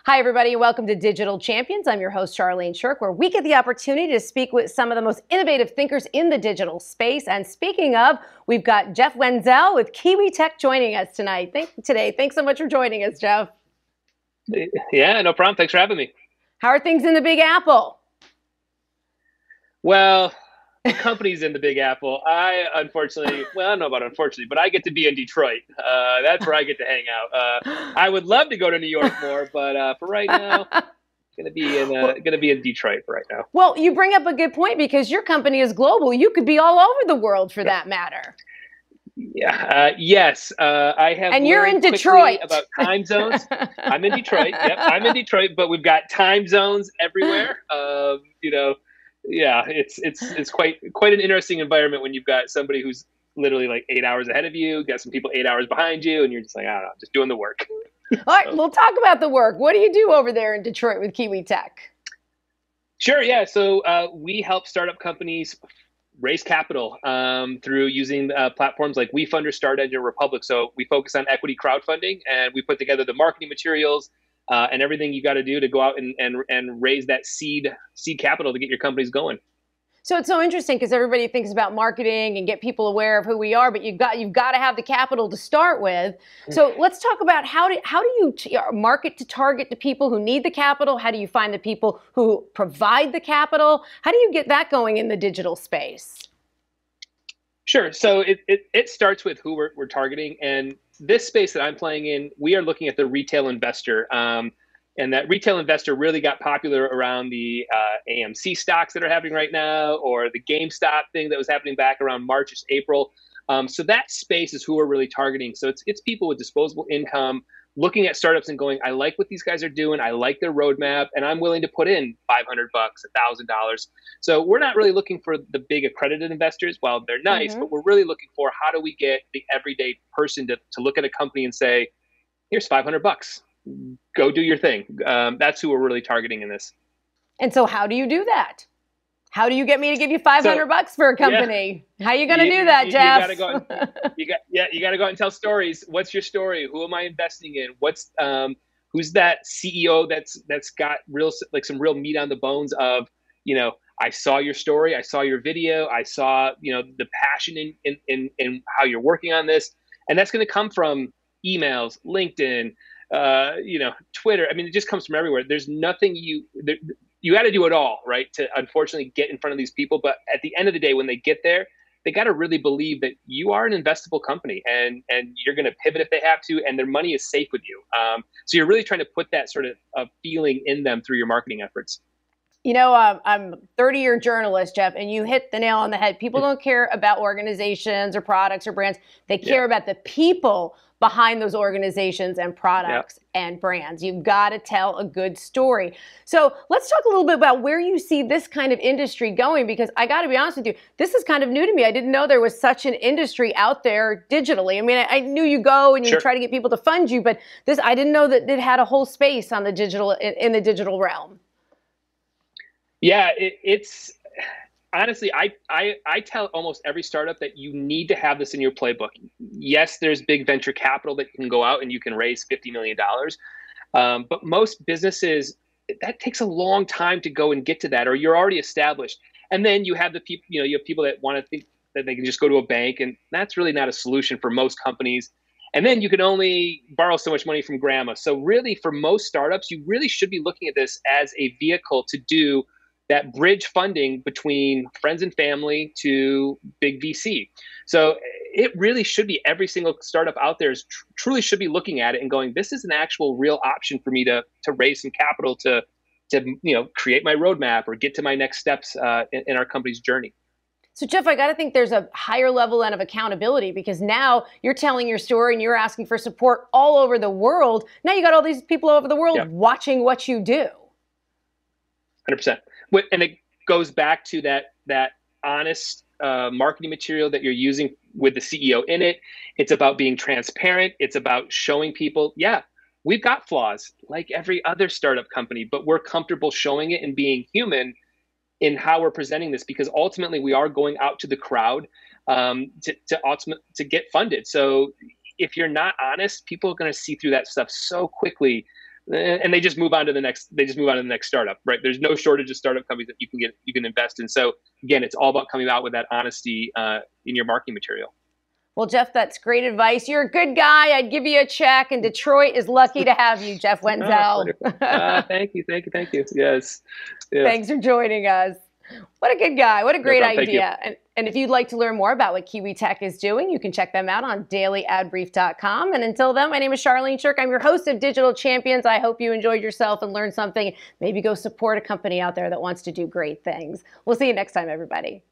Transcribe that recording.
Hi, everybody. Welcome to Digital Champions. I'm your host, Charlene Shirk, where we get the opportunity to speak with some of the most innovative thinkers in the digital space. And speaking of, we've got Jeff Winzel with Kiwitech joining us today. Thanks so much for joining us, Jeff. Yeah, no problem. Thanks for having me. How are things in the Big Apple? Well, the company's in the Big Apple. I don't know about unfortunately, but I get to be in Detroit. That's where I get to hang out. I would love to go to New York more, but for right now, gonna be in Detroit for right now. Well, you bring up a good point because your company is global. You could be all over the world for that matter. Yeah. Yes. I have. And you're in Detroit. About time zones. I'm in Detroit. Yep. I'm in Detroit, but we've got time zones everywhere. Yeah, it's quite an interesting environment when you've got somebody who's literally like 8 hours ahead of you, got some people 8 hours behind you, and you're just like, I don't know, just doing the work. All right, we'll talk about the work. What do you do over there in Detroit with Kiwitech? Sure, yeah. So we help startup companies raise capital through using platforms like WeFund or Start Engine Republic. So we focus on equity crowdfunding, and we put together the marketing materials and everything you got to do to go out and raise that seed capital to get your companies going. So it's so interesting because everybody thinks about marketing and get people aware of who we are, but you've got to have the capital to start with. So let's talk about how do you market to target the people who need the capital? How do you find the people who provide the capital? How do you get that going in the digital space? Sure. So it starts with who we're targeting, and this space that I'm playing in, we are looking at the retail investor. And that retail investor really got popular around the AMC stocks that are happening right now, or the GameStop thing that was happening back around March, April. So that space is who we're really targeting. So it's people with disposable income looking at startups and going, I like what these guys are doing. I like their roadmap, and I'm willing to put in $500, $1,000. So we're not really looking for the big accredited investors. While they're nice, but we're really looking for how do we get the everyday person to look at a company and say, here's $500. Go do your thing. That's who we're really targeting in this. And so how do you do that? How do you get me to give you $500 for a company? Yeah. How are you going to do that, Jeff? You got to go out and tell stories. What's your story? Who am I investing in? Who's that CEO that's got some real meat on the bones of, I saw your story, I saw your video, I saw, the passion in how you're working on this. And that's going to come from emails, LinkedIn, Twitter. I mean, it just comes from everywhere. There's nothing you got to do it all, right? To unfortunately get in front of these people. But at the end of the day, when they get there, they got to really believe that you are an investable company and you're going to pivot if they have to, and their money is safe with you. So you're really trying to put that sort of feeling in them through your marketing efforts. I'm a 30-year journalist, Jeff, and you hit the nail on the head. People don't care about organizations or products or brands. They care about the people behind those organizations and products and brands. You've got to tell a good story. So let's talk a little bit about where you see this kind of industry going, because I got to be honest with you, this is kind of new to me. I didn't know there was such an industry out there digitally. I mean, I knew you go and you try to get people to fund you, but I didn't know that it had a whole space on the digital in the digital realm. Yeah, it's honestly, I tell almost every startup that you need to have this in your playbook. Yes, there's big venture capital that can go out and you can raise $50 million. But most businesses, that takes a long time to go and get to that, or you're already established. And then you have the people, you have people that want to think that they can just go to a bank, and that's really not a solution for most companies. And then you can only borrow so much money from grandma. So really, for most startups, you really should be looking at this as a vehicle to do that bridge funding between friends and family to big VC. So it really should be, every single startup out there truly should be looking at it and going, this is an actual real option for me to raise some capital to create my roadmap or get to my next steps in our company's journey. So Jeff, I got to think there's a higher level of accountability, because now you're telling your story and you're asking for support all over the world. Now you got all these people all over the world watching what you do. 100%. And it goes back to that honest marketing material that you're using with the CEO in it. It's about being transparent. It's about showing people, we've got flaws like every other startup company, but we're comfortable showing it and being human in how we're presenting this, because ultimately we are going out to the crowd to get funded. So if you're not honest, people are going to see through that stuff so quickly. and they just move on to the next. They just move on to the next startup, right? There's no shortage of startup companies that you can invest in. So again, it's all about coming out with that honesty in your marketing material. Well, Jeff, that's great advice. You're a good guy. I'd give you a check, and Detroit is lucky to have you, Jeff Winzel. Thank you. Yes. Thanks for joining us. What a good guy. What a great idea. And if you'd like to learn more about what Kiwitech is doing, you can check them out on dailyadbrief.com. And until then, my name is Charlene Shirk. I'm your host of Digital Champions. I hope you enjoyed yourself and learned something. Maybe go support a company out there that wants to do great things. We'll see you next time, everybody.